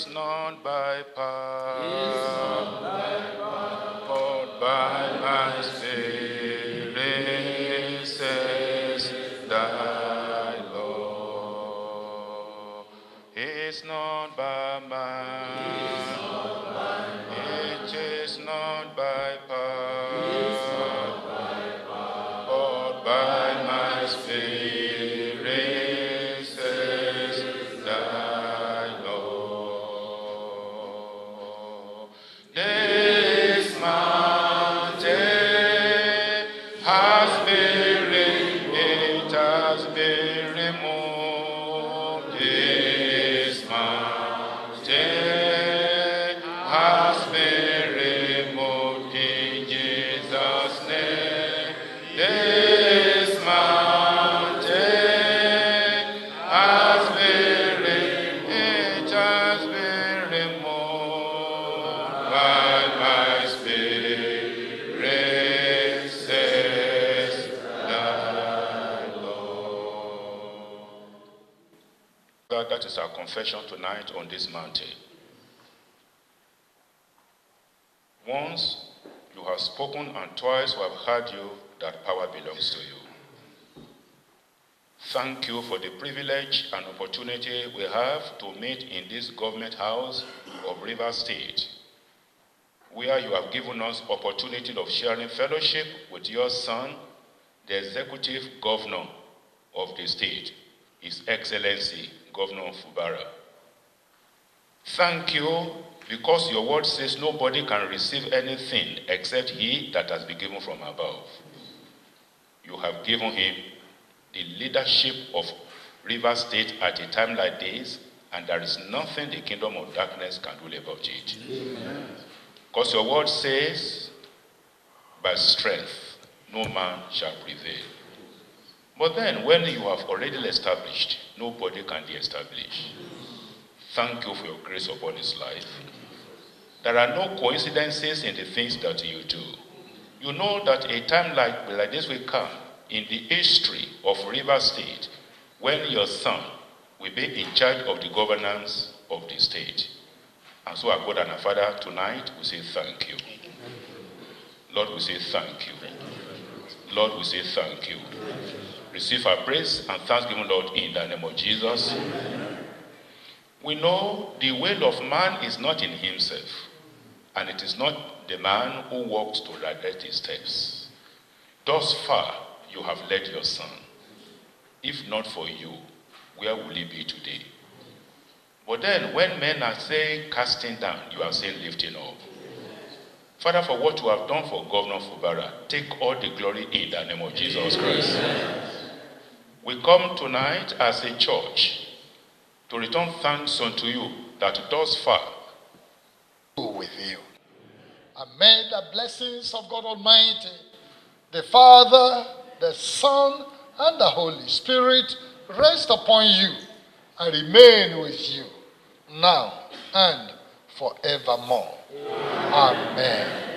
It's not by power, but by my Spirit, says thy Lord. It's not by might, it is not by power, but by my Spirit, says thy Lord. This mountain has been removed, it has been removed. This mountain has been removed in Jesus' name. This mountain has been removed, it has been removed by my Spirit, says thy Lord. That is our confession tonight on this mountain. Once you have spoken, and twice we have heard you, that power belongs to you. Thank you for the privilege and opportunity we have to meet in this government house of Rivers State, where you have given us opportunity of sharing fellowship with your son, the executive governor of the state, His Excellency, Governor Fubara. Thank you, because your word says nobody can receive anything except he that has been given from above. You have given him the leadership of Rivers State at a time like this, and there is nothing the kingdom of darkness can do about it. Because your word says, by strength no man shall prevail. But then when you have already established, nobody can de-establish. Thank you for your grace upon his life. There are no coincidences in the things that you do. You know that a time like this will come in the history of Rivers State when your son will be in charge of the governance of the state. And so our God and our Father, tonight we say thank you. Lord, we say thank you. Lord, we say thank you. Receive our praise and thanksgiving, Lord, in the name of Jesus. We know the will of man is not in himself, and it is not the man who walks to direct his steps. Thus far, you have led your son. If not for you, where will he be today? But then, when men are saying casting down, you are saying lifting up. Father, for what you have done for Governor Fubara, take all the glory in the name of Jesus Christ. We come tonight as a church to return thanks unto you that thus far with you. And may the blessings of God Almighty, the Father, the Son, and the Holy Spirit rest upon you and remain with you now and forevermore. Amen.